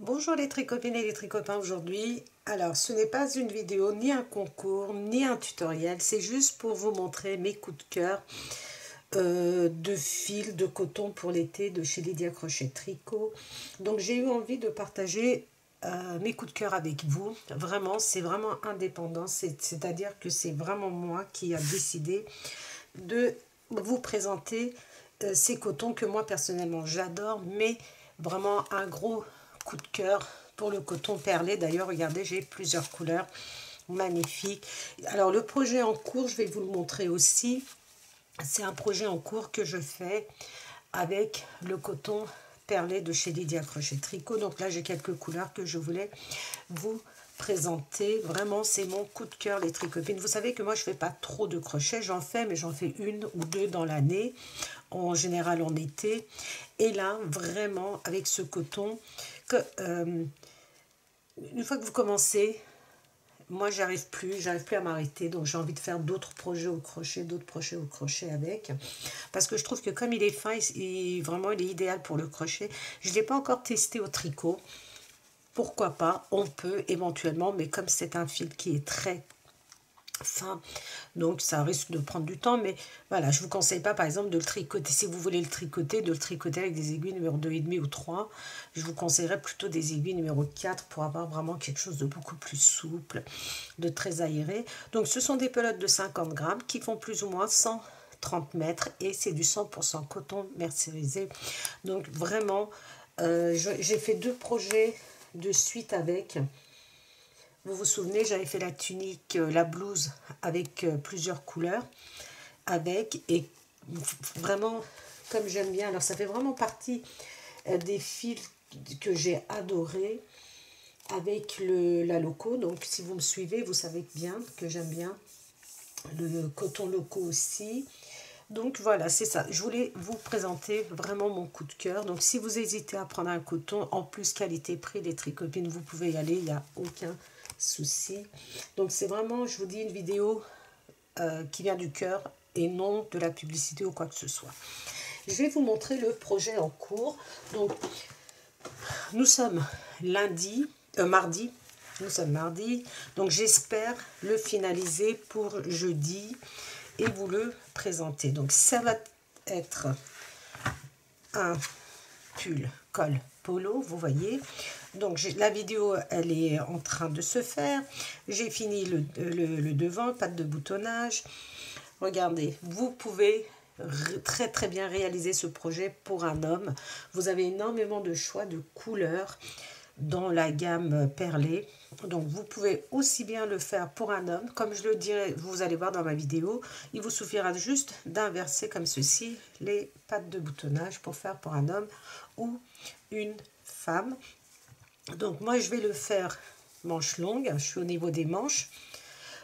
Bonjour les tricopines et les tricopains aujourd'hui. Alors ce n'est pas une vidéo, ni un concours, ni un tutoriel. C'est juste pour vous montrer mes coups de cœur de fil de coton pour l'été de chez Lydia Crochet Tricot. Donc j'ai eu envie de partager mes coups de cœur avec vous. Vraiment, c'est vraiment indépendant. C'est-à-dire que c'est vraiment moi qui a décidé de vous présenter ces cotons que moi personnellement j'adore, mais vraiment un gros coup de cœur pour le coton perlé. D'ailleurs, regardez, j'ai plusieurs couleurs magnifiques. Alors, le projet en cours, je vais vous le montrer aussi. C'est un projet en cours que je fais avec le coton perlé de chez Lydia Crochet Tricot. Donc là, j'ai quelques couleurs que je voulais vous présenter. Vraiment, c'est mon coup de cœur, les tricopines. Vous savez que moi, je fais pas trop de crochets. J'en fais, mais j'en fais une ou deux dans l'année, en général en été. Et là, vraiment, avec ce coton, que, une fois que vous commencez, moi, j'arrive plus à m'arrêter. Donc, j'ai envie de faire d'autres projets au crochet, d'autres projets au crochet avec. Parce que je trouve que comme il est fin, vraiment, il est idéal pour le crochet. Je ne l'ai pas encore testé au tricot. Pourquoi pas, on peut éventuellement, mais comme c'est un fil qui est très fin, donc ça risque de prendre du temps, mais voilà, je vous conseille pas par exemple de le tricoter, si vous voulez le tricoter, de le tricoter avec des aiguilles numéro 2,5 ou 3, je vous conseillerais plutôt des aiguilles numéro 4 pour avoir vraiment quelque chose de beaucoup plus souple, de très aéré. Donc ce sont des pelotes de 50 grammes qui font plus ou moins 130 mètres et c'est du 100% coton mercerisé. Donc vraiment, j'ai fait deux projets de suite avec. Vous vous souvenez, j'avais fait la tunique, la blouse avec plusieurs couleurs, avec, et vraiment, comme j'aime bien, alors ça fait vraiment partie des fils que j'ai adoré avec la loco. Donc si vous me suivez, vous savez bien que j'aime bien le coton loco aussi. Donc voilà, c'est ça. Je voulais vous présenter vraiment mon coup de cœur. Donc si vous hésitez à prendre un coton, en plus qualité-prix, les tricopines, vous pouvez y aller, il n'y a aucun souci. Donc c'est vraiment, je vous dis, une vidéo qui vient du cœur et non de la publicité ou quoi que ce soit. Je vais vous montrer le projet en cours. Donc nous sommes mardi. Nous sommes mardi. Donc j'espère le finaliser pour jeudi et vous le présenter. Donc ça va être un pull col polo, vous voyez. Donc la vidéo, elle est en train de se faire. J'ai fini le devant, pas de boutonnage. Regardez, vous pouvez très très bien réaliser ce projet pour un homme. Vous avez énormément de choix de couleurs dans la gamme perlée. Donc vous pouvez aussi bien le faire pour un homme, comme je le dirai, vous allez voir dans ma vidéo, il vous suffira juste d'inverser comme ceci les pattes de boutonnage pour faire pour un homme ou une femme. Donc moi je vais le faire manche longue, je suis au niveau des manches.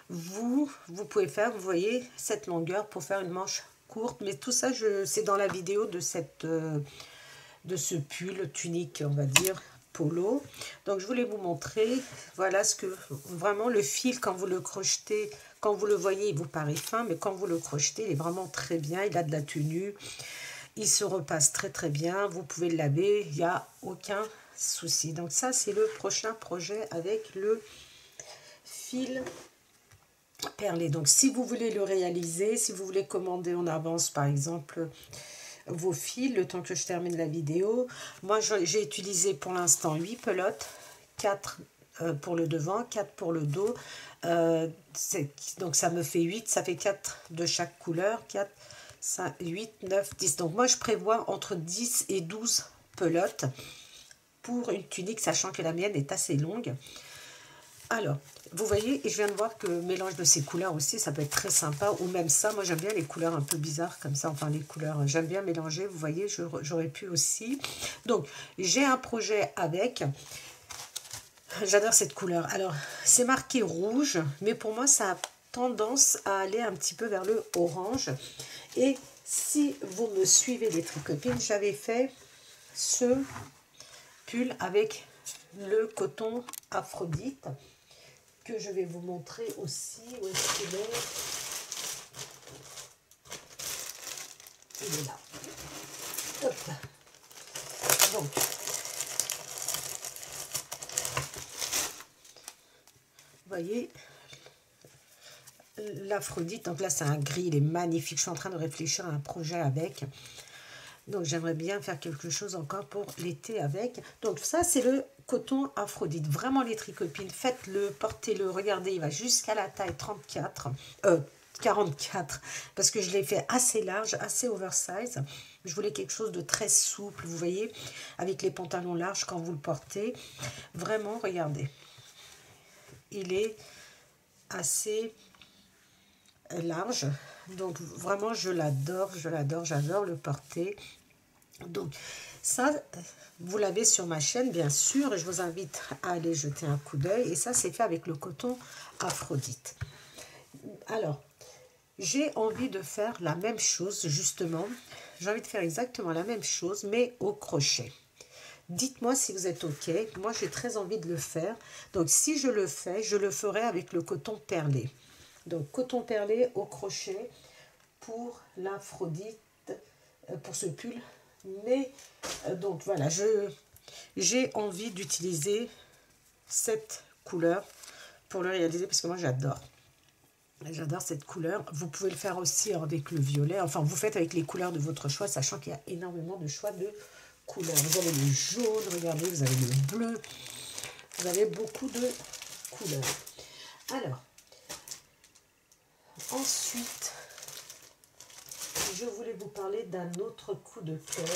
Vous pouvez faire, vous voyez, cette longueur pour faire une manche courte, mais tout ça c'est dans la vidéo de ce pull tunique, on va dire, polo. Donc je voulais vous montrer, voilà ce que vraiment le fil, quand vous le crochetez, quand vous le voyez, il vous paraît fin, mais quand vous le crochetez, il est vraiment très bien, il a de la tenue, il se repasse très très bien, vous pouvez le laver, il n'y a aucun souci. Donc ça, c'est le prochain projet avec le fil perlé. Donc si vous voulez le réaliser, si vous voulez commander en avance par exemple vos fils, le temps que je termine la vidéo, moi j'ai utilisé pour l'instant 8 pelotes, 4 pour le devant, 4 pour le dos, donc ça me fait 8, ça fait 4 de chaque couleur, 4, 5, 8, 9, 10. Donc moi je prévois entre 10 et 12 pelotes pour une tunique, sachant que la mienne est assez longue. Alors, vous voyez, et je viens de voir que le mélange de ces couleurs aussi, ça peut être très sympa, ou même ça, moi j'aime bien les couleurs un peu bizarres comme ça, enfin les couleurs, j'aime bien mélanger, vous voyez, j'aurais pu aussi. Donc, j'ai un projet avec, j'adore cette couleur, alors c'est marqué rouge, mais pour moi ça a tendance à aller un petit peu vers le orange, et si vous me suivez les tricopines, j'avais fait ce pull avec le coton Aphrodite, que je vais vous montrer aussi. Où est-ce qu'il est? Il est là. Hop. Donc, voyez, l'Aphrodite, donc là c'est un gris, il est magnifique. Je suis en train de réfléchir à un projet avec. Donc j'aimerais bien faire quelque chose encore pour l'été avec. Donc ça c'est le coton Aphrodite. Vraiment les tricopines, faites-le, portez-le. Regardez, il va jusqu'à la taille 34. 44, parce que je l'ai fait assez large, assez oversize. Je voulais quelque chose de très souple, vous voyez, avec les pantalons larges quand vous le portez. Vraiment, regardez. Il est assez large. Donc, vraiment, je l'adore, j'adore le porter. Donc, ça, vous l'avez sur ma chaîne, bien sûr, et je vous invite à aller jeter un coup d'œil. Et ça, c'est fait avec le coton Aphrodite. Alors, j'ai envie de faire la même chose, justement. J'ai envie de faire exactement la même chose, mais au crochet. Dites-moi si vous êtes OK. Moi, j'ai très envie de le faire. Donc, si je le fais, je le ferai avec le coton perlé. Donc, coton perlé au crochet pour l'Aphrodite, pour ce pull. Mais, donc, voilà, j'ai envie d'utiliser cette couleur pour le réaliser, parce que moi, j'adore. J'adore cette couleur. Vous pouvez le faire aussi avec le violet. Enfin, vous faites avec les couleurs de votre choix, sachant qu'il y a énormément de choix de couleurs. Vous avez le jaune, regardez, vous avez le bleu. Vous avez beaucoup de couleurs. Alors, ensuite, je voulais vous parler d'un autre coup de cœur.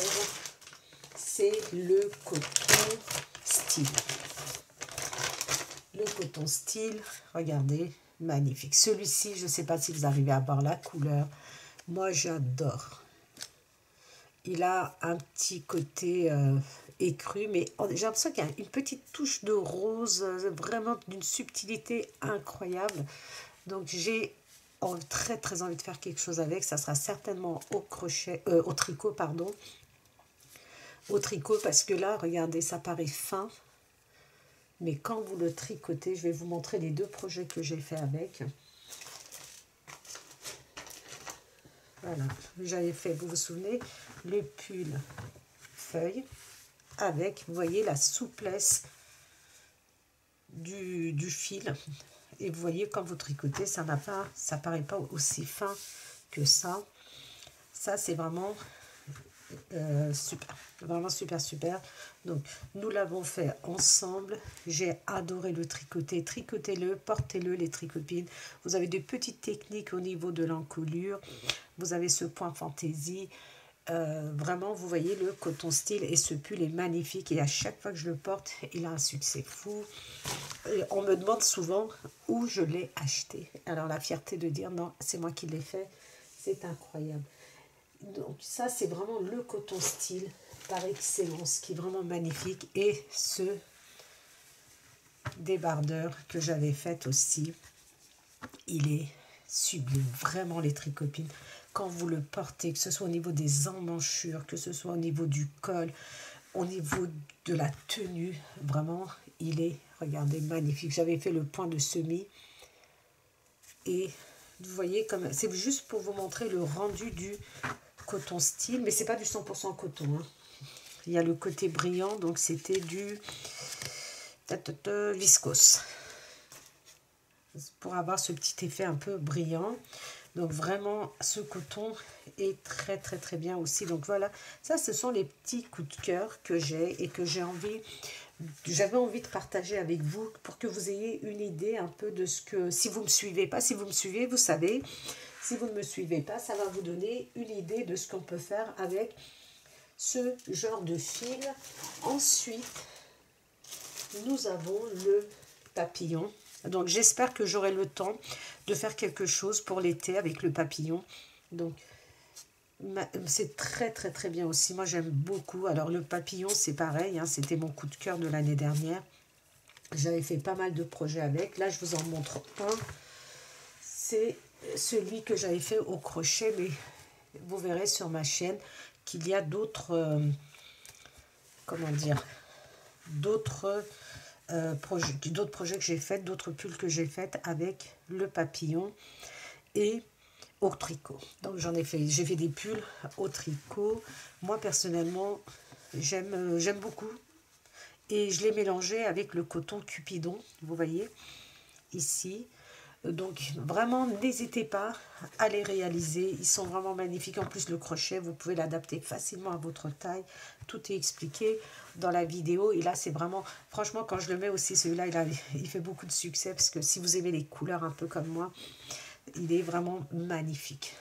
C'est le coton style. Le coton style, regardez. Magnifique. Celui-ci, je ne sais pas si vous arrivez à voir la couleur. Moi, j'adore. Il a un petit côté écru, mais j'ai l'impression qu'il y a une petite touche de rose, vraiment d'une subtilité incroyable. Donc, j'ai très, très envie de faire quelque chose avec. Ça sera certainement au crochet, au tricot, pardon. Au tricot, parce que là, regardez, ça paraît fin. Mais quand vous le tricotez, je vais vous montrer les deux projets que j'ai fait avec. Voilà, j'avais fait, vous vous souvenez, le pull feuille avec, vous voyez, la souplesse du fil. Et vous voyez, quand vous tricotez, ça paraît pas aussi fin que ça. Ça, c'est vraiment super. Vraiment super, super. Donc, nous l'avons fait ensemble. J'ai adoré le tricoter. Tricotez-le, portez-le, les tricopines. Vous avez des petites techniques au niveau de l'encolure. Vous avez ce point fantaisie. Vraiment, vous voyez le coton style. Et ce pull est magnifique. Et à chaque fois que je le porte, il a un succès fou. Et on me demande souvent où je l'ai acheté. Alors, la fierté de dire non, c'est moi qui l'ai fait. C'est incroyable. Donc ça, c'est vraiment le coton style par excellence, qui est vraiment magnifique. Et ce débardeur que j'avais fait aussi, il est sublime. Vraiment, les tricopines, quand vous le portez, que ce soit au niveau des emmanchures, que ce soit au niveau du col, au niveau de la tenue, vraiment, il est, regardez, magnifique. J'avais fait le point de semis. Et vous voyez, comme c'est juste pour vous montrer le rendu du coton style, mais c'est pas du 100% coton, hein. Il y a le côté brillant, donc c'était du viscose pour avoir ce petit effet un peu brillant. Donc vraiment, ce coton est très très très bien aussi. Donc voilà, ça ce sont les petits coups de cœur que j'ai et que j'avais envie de partager avec vous pour que vous ayez une idée un peu de ce que, si vous ne me suivez pas, si vous me suivez, vous savez. Si vous ne me suivez pas, ça va vous donner une idée de ce qu'on peut faire avec ce genre de fil. Ensuite, nous avons le papillon. Donc, j'espère que j'aurai le temps de faire quelque chose pour l'été avec le papillon. Donc, c'est très, très, très bien aussi. Moi, j'aime beaucoup. Alors, le papillon, c'est pareil, hein, c'était mon coup de cœur de l'année dernière. J'avais fait pas mal de projets avec. Là, je vous en montre un. C'est celui que j'avais fait au crochet, mais vous verrez sur ma chaîne qu'il y a d'autres, comment dire, d'autres projets que j'ai fait, d'autres pulls que j'ai fait avec le papillon et au tricot. Donc j'ai fait des pulls au tricot. Moi personnellement, j'aime beaucoup. Et je l'ai mélangé avec le coton Cupidon, vous voyez. ici. Donc vraiment n'hésitez pas à les réaliser, ils sont vraiment magnifiques. En plus le crochet vous pouvez l'adapter facilement à votre taille, tout est expliqué dans la vidéo. Et là c'est vraiment, franchement quand je le mets aussi, celui-là il fait beaucoup de succès, parce que si vous aimez les couleurs un peu comme moi, il est vraiment magnifique,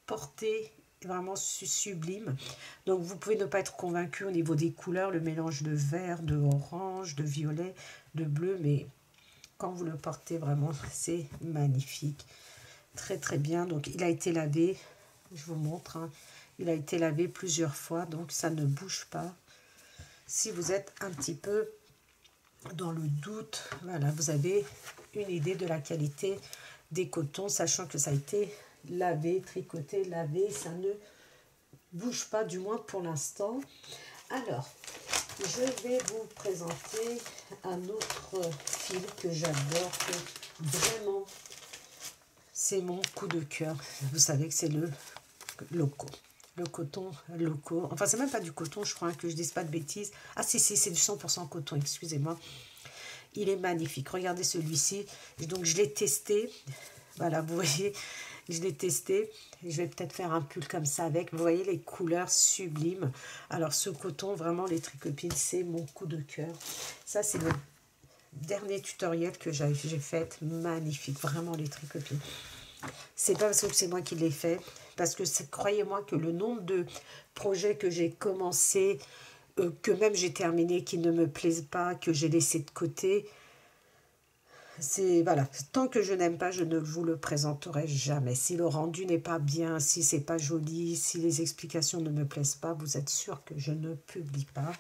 porté vraiment sublime. Donc vous pouvez ne pas être convaincu au niveau des couleurs, le mélange de vert, de orange, de violet, de bleu, mais quand vous le portez, vraiment, c'est magnifique. Très, très bien. Donc, il a été lavé. Je vous montre. Hein. Il a été lavé plusieurs fois. Donc, ça ne bouge pas. Si vous êtes un petit peu dans le doute, voilà, vous avez une idée de la qualité des cotons, sachant que ça a été lavé, tricoté, lavé. Ça ne bouge pas, du moins pour l'instant. Alors, je vais vous présenter un autre fil que j'adore, que vraiment, c'est mon coup de cœur. Vous savez que c'est le loco. Le coton loco. Enfin, c'est même pas du coton, je crois, hein, que je dise pas de bêtises. Ah, si, c'est du 100% coton, excusez-moi. Il est magnifique. Regardez celui-ci. Donc, je l'ai testé. Voilà, vous voyez, je l'ai testé. Je vais peut-être faire un pull comme ça avec. Vous voyez les couleurs sublimes. Alors, ce coton, vraiment, les tricopines, c'est mon coup de cœur. Ça, c'est le dernier tutoriel que j'ai fait. Magnifique, vraiment, les tricopines. C'est pas parce que c'est moi qui l'ai fait. Parce que croyez-moi que le nombre de projets que j'ai commencé, que même j'ai terminé, qui ne me plaisent pas, que j'ai laissé de côté... C'est voilà, tant que je n'aime pas, je ne vous le présenterai jamais. Si le rendu n'est pas bien, si c'est pas joli, si les explications ne me plaisent pas, vous êtes sûr que je ne publie pas.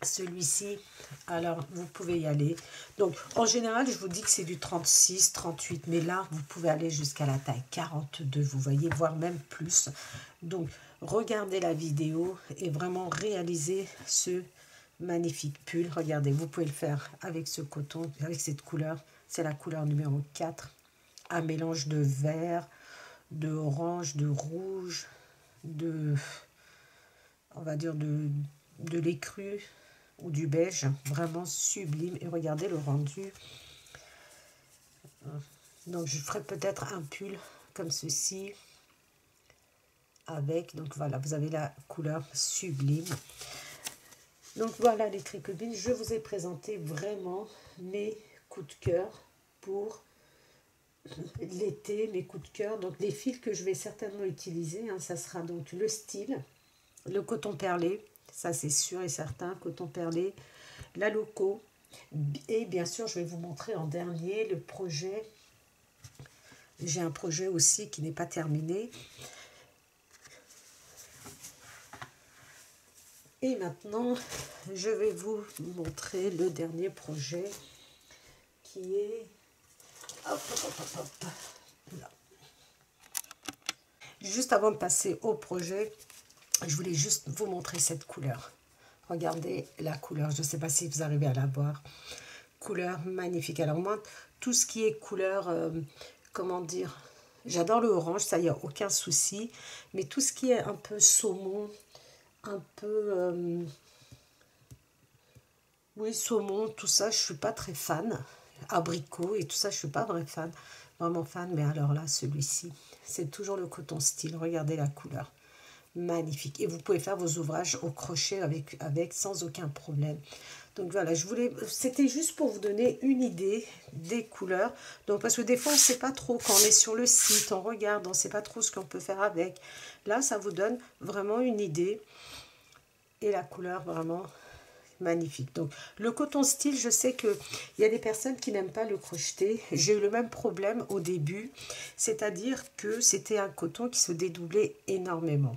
Celui-ci, alors vous pouvez y aller. Donc en général, je vous dis que c'est du 36, 38, mais là, vous pouvez aller jusqu'à la taille 42, vous voyez, voire même plus. Donc regardez la vidéo et vraiment réalisez ce magnifique pull. Regardez, vous pouvez le faire avec ce coton, avec cette couleur. C'est la couleur numéro 4. Un mélange de vert, de orange, de rouge, de, on va dire, de l'écru ou du beige. Vraiment sublime. Et regardez le rendu. Donc, je ferai peut-être un pull comme ceci. Avec, donc voilà, vous avez la couleur sublime. Donc voilà les tricopines, je vous ai présenté vraiment mes coups de cœur pour l'été, mes coups de cœur. Donc les fils que je vais certainement utiliser, hein, ça sera donc le style, le coton perlé, ça c'est sûr et certain, coton perlé, la loco. Et bien sûr, je vais vous montrer en dernier le projet. J'ai un projet aussi qui n'est pas terminé. Et maintenant, je vais vous montrer le dernier projet qui est... Hop, hop, hop, hop, là. Juste avant de passer au projet, je voulais juste vous montrer cette couleur. Regardez la couleur, je ne sais pas si vous arrivez à la voir. Couleur magnifique. Alors moi, tout ce qui est couleur, comment dire, j'adore le orange, ça, il n'y a aucun souci. Mais tout ce qui est un peu saumon, un peu... oui, saumon, tout ça, je ne suis pas très fan. Abricot et tout ça, je ne suis pas vraiment fan. Mais alors là, celui-ci, c'est toujours le coton style. Regardez la couleur. Magnifique. Et vous pouvez faire vos ouvrages au crochet avec sans aucun problème. Donc voilà, c'était juste pour vous donner une idée des couleurs. Donc parce que des fois, on ne sait pas trop. Quand on est sur le site, on regarde, on ne sait pas trop ce qu'on peut faire avec. Là, ça vous donne vraiment une idée. Et la couleur, vraiment... magnifique. Donc le coton style, je sais que il y a des personnes qui n'aiment pas le crocheter. J'ai eu le même problème au début, c'est-à-dire que c'était un coton qui se dédoublait énormément.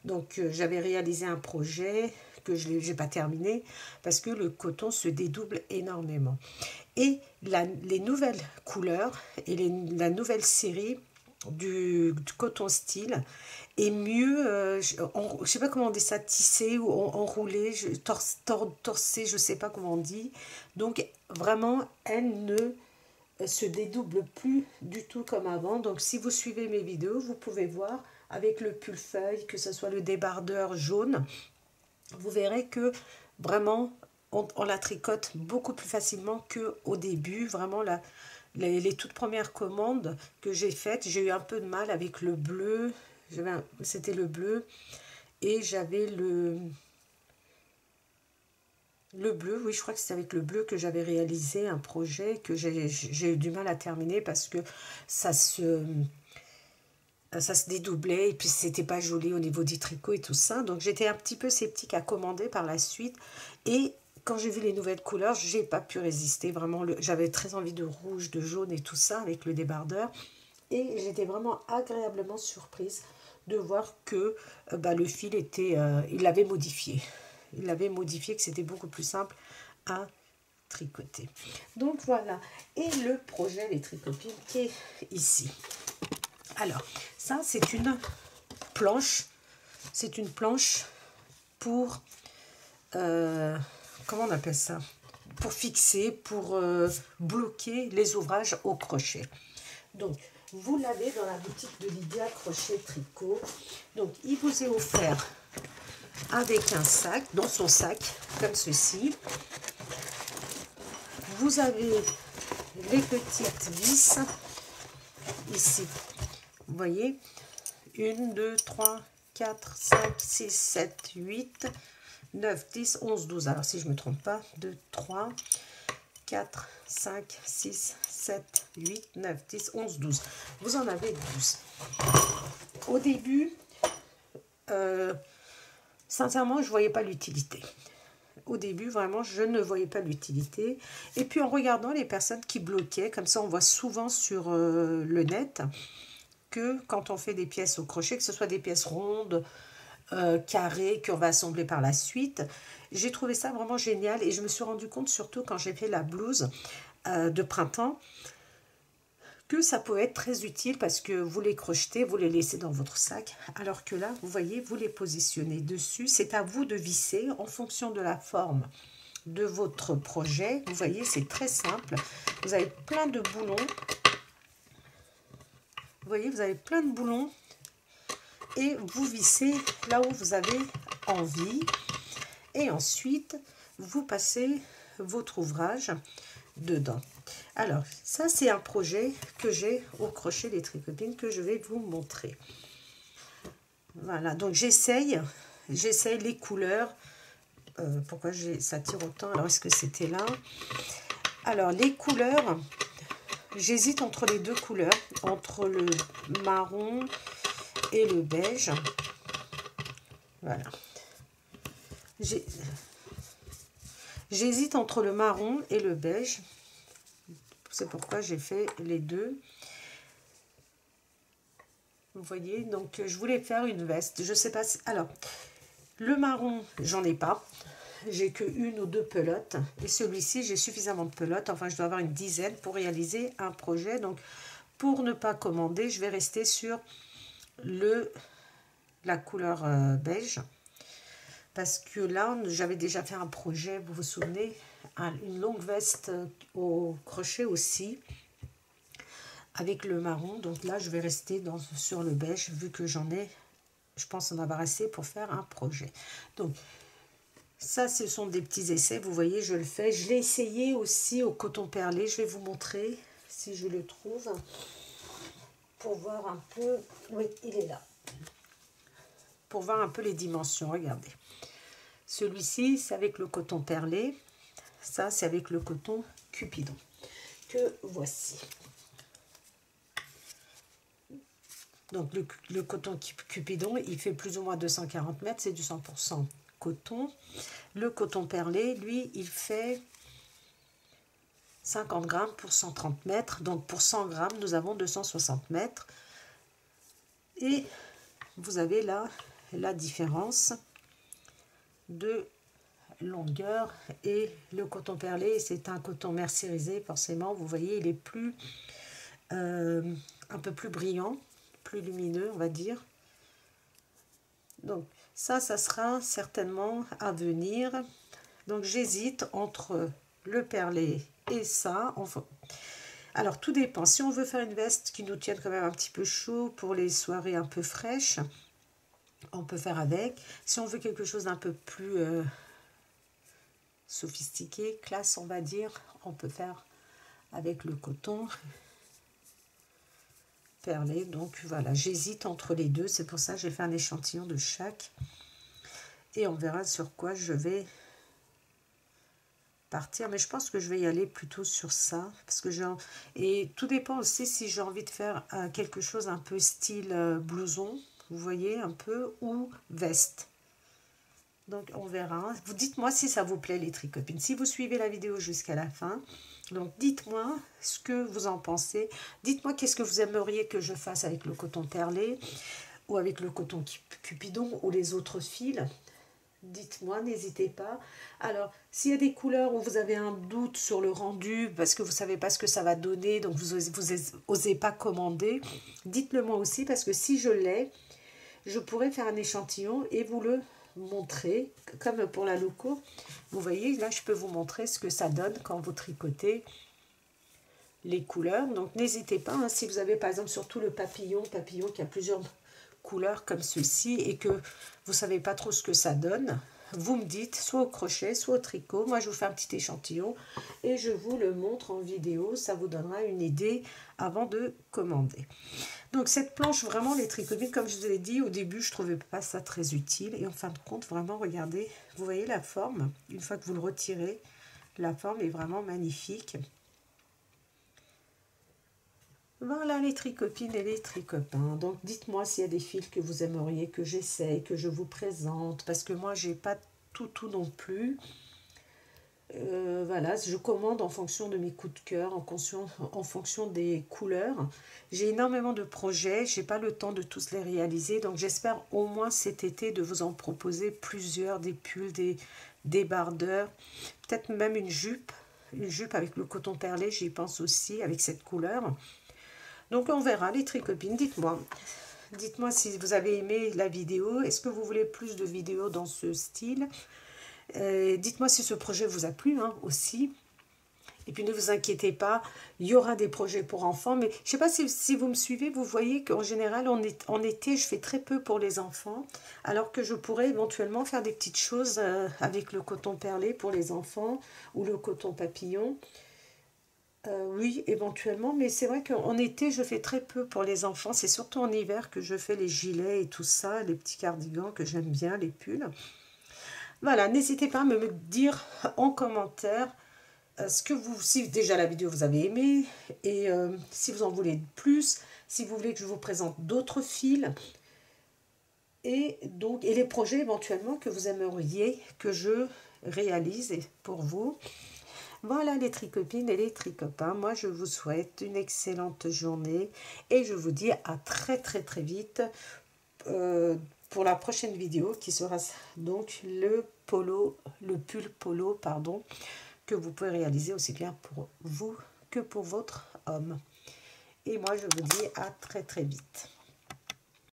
Donc j'avais réalisé un projet que je n'ai pas terminé parce que le coton se dédouble énormément. Et les nouvelles couleurs et la nouvelle série du coton style est mieux, je ne sais pas comment on dit ça, tissé ou enroulé, torsé, je ne sais pas comment on dit. Donc vraiment, elle ne se dédouble plus du tout comme avant. Donc si vous suivez mes vidéos, vous pouvez voir avec le pull feuille, que ce soit le débardeur jaune, vous verrez que vraiment on la tricote beaucoup plus facilement qu'au début. Vraiment les toutes premières commandes que j'ai faites, j'ai eu un peu de mal avec le bleu. C'était le bleu. Et j'avais le bleu, oui, je crois que c'est avec le bleu que j'avais réalisé un projet que j'ai eu du mal à terminer parce que ça se dédoublait et puis c'était pas joli au niveau du tricot et tout ça. Donc j'étais un petit peu sceptique à commander par la suite. Et quand j'ai vu les nouvelles couleurs, j'ai pas pu résister. Vraiment, j'avais très envie de rouge, de jaune et tout ça avec le débardeur. Et j'étais vraiment agréablement surprise de voir que le fil était, il l'avait modifié. Il l'avait modifié, que c'était beaucoup plus simple à tricoter. Donc voilà. Et le projet Les Tricopines qui est ici. Alors, ça c'est une planche. C'est une planche pour, comment on appelle ça? Pour fixer, pour bloquer les ouvrages au crochet. Donc, vous l'avez dans la boutique de Lydia Crochet Tricot. Donc, il vous est offert avec un sac, dans son sac, comme ceci. Vous avez les petites vis, ici. Vous voyez, 1, 2, 3, 4, 5, 6, 7, 8, 9, 10, 11, 12. Alors, si je ne me trompe pas, 2, 3, 4, 5, 6, 7, 8, 9, 10, 11, 12. Vous en avez 12. Au début, sincèrement, je ne voyais pas l'utilité. Au début, vraiment, je ne voyais pas l'utilité. Et puis, en regardant les personnes qui bloquaient, comme ça, on voit souvent sur le net que quand on fait des pièces au crochet, que ce soit des pièces rondes, carrées, qu'on va assembler par la suite, j'ai trouvé ça vraiment génial. Et je me suis rendu compte, surtout quand j'ai fait la blouse de printemps, que ça peut être très utile parce que vous les crochetez, vous les laissez dans votre sac, alors que là, vous voyez, vous les positionnez dessus. C'est à vous de visser en fonction de la forme de votre projet. Vous voyez, c'est très simple. Vous avez plein de boulons. Vous voyez, vous avez plein de boulons et vous vissez là où vous avez envie. Et ensuite, vous passez votre ouvrage dedans. Alors, ça, c'est un projet que j'ai au crochet des Tricopines que je vais vous montrer. Voilà, donc j'essaye les couleurs. Pourquoi ça tire autant? Alors, est-ce que c'était là? Alors, les couleurs, j'hésite entre les deux couleurs, entre le marron et le beige. Voilà. J'hésite entre le marron et le beige. C'est pourquoi j'ai fait les deux. Vous voyez, donc je voulais faire une veste. Je sais pas si... Alors, le marron, j'en ai pas. J'ai que 1 ou 2 pelotes. Et celui-ci, j'ai suffisamment de pelotes. Enfin, je dois avoir une dizaine pour réaliser un projet. Donc, pour ne pas commander, je vais rester sur la couleur beige. Parce que là, j'avais déjà fait un projet, vous vous souvenez, une longue veste au crochet aussi, avec le marron. Donc là, je vais rester sur le beige, vu que j'en ai, je pense en avoir assez pour faire un projet. Donc, ça, ce sont des petits essais. Vous voyez, je le fais. Je l'ai essayé aussi au coton perlé. Je vais vous montrer si je le trouve, pour voir un peu. Oui, il est là. Pour voir un peu les dimensions, regardez. Celui-ci, c'est avec le coton perlé. Ça, c'est avec le coton Cupidon, que voici. Donc, le coton Cupidon, il fait plus ou moins 240 mètres. C'est du 100% coton. Le coton perlé, lui, il fait 50 grammes pour 130 mètres. Donc, pour 100 grammes, nous avons 260 mètres. Et vous avez là la différence de longueur. Et le coton perlé, c'est un coton mercerisé, forcément. Vous voyez, il est plus un peu plus brillant, plus lumineux, on va dire. Donc ça sera certainement à venir. Donc j'hésite entre le perlé et ça. Alors tout dépend. Si on veut faire une veste qui nous tienne quand même un petit peu chaud pour les soirées un peu fraîches, on peut faire avec. Si on veut quelque chose d'un peu plus sophistiqué, classe, on va dire, on peut faire avec le coton perlé. Donc voilà, j'hésite entre les deux, c'est pour ça que j'ai fait un échantillon de chaque. Et on verra sur quoi je vais partir, mais je pense que je vais y aller plutôt sur ça, parce que et tout dépend aussi si j'ai envie de faire quelque chose un peu style blouson, vous voyez, un peu, ou veste. Donc on verra. Vous dites-moi si ça vous plaît les tricopines, si vous suivez la vidéo jusqu'à la fin. Donc dites-moi ce que vous en pensez. Dites-moi qu'est-ce que vous aimeriez que je fasse avec le coton perlé, ou avec le coton cupidon, ou les autres fils. Dites-moi, n'hésitez pas. Alors, s'il y a des couleurs où vous avez un doute sur le rendu, parce que vous ne savez pas ce que ça va donner, donc vous osez pas commander, dites-le moi aussi, parce que si je l'ai, je pourrais faire un échantillon et vous le montrer, comme pour la loco. Vous voyez, là, je peux vous montrer ce que ça donne quand vous tricotez les couleurs. Donc, n'hésitez pas, hein, si vous avez, par exemple, surtout le papillon qui a plusieurs couleurs comme ceci et que vous savez pas trop ce que ça donne, vous me dites, soit au crochet, soit au tricot. Moi, je vous fais un petit échantillon et je vous le montre en vidéo. Ça vous donnera une idée avant de commander. Donc, cette planche, vraiment, les tricotines, comme je vous ai dit, au début, je trouvais pas ça très utile. Et en fin de compte, vraiment, regardez, vous voyez la forme. Une fois que vous le retirez, la forme est vraiment magnifique. Voilà les tricopines et les tricopains. Donc dites-moi s'il y a des fils que vous aimeriez que j'essaye, que je vous présente. Parce que moi, j'ai pas tout non plus. Voilà, je commande en fonction de mes coups de cœur, en fonction des couleurs. J'ai énormément de projets, j'ai pas le temps de tous les réaliser. Donc j'espère au moins cet été de vous en proposer plusieurs, des pulls, des débardeurs. Peut-être même une jupe avec le coton perlé, j'y pense aussi, avec cette couleur. Donc on verra les tricopines, dites-moi. Dites-moi si vous avez aimé la vidéo. Est-ce que vous voulez plus de vidéos dans ce style? Dites-moi si ce projet vous a plu aussi. Et puis ne vous inquiétez pas, il y aura des projets pour enfants. Mais je ne sais pas si vous me suivez, vous voyez qu'en général, en été, je fais très peu pour les enfants. Alors que je pourrais éventuellement faire des petites choses avec le coton perlé pour les enfants ou le coton papillon. Oui, éventuellement, mais c'est vrai qu'en été, je fais très peu pour les enfants. C'est surtout en hiver que je fais les gilets et tout ça, les petits cardigans que j'aime bien, les pulls. Voilà, n'hésitez pas à me dire en commentaire si déjà la vidéo vous avez aimé et si vous en voulez plus, si vous voulez que je vous présente d'autres fils et les projets éventuellement que vous aimeriez que je réalise pour vous. Voilà les tricopines et les tricopains, moi je vous souhaite une excellente journée et je vous dis à très vite pour la prochaine vidéo qui sera donc le pull polo pardon, que vous pouvez réaliser aussi bien pour vous que pour votre homme. Et moi je vous dis à très vite.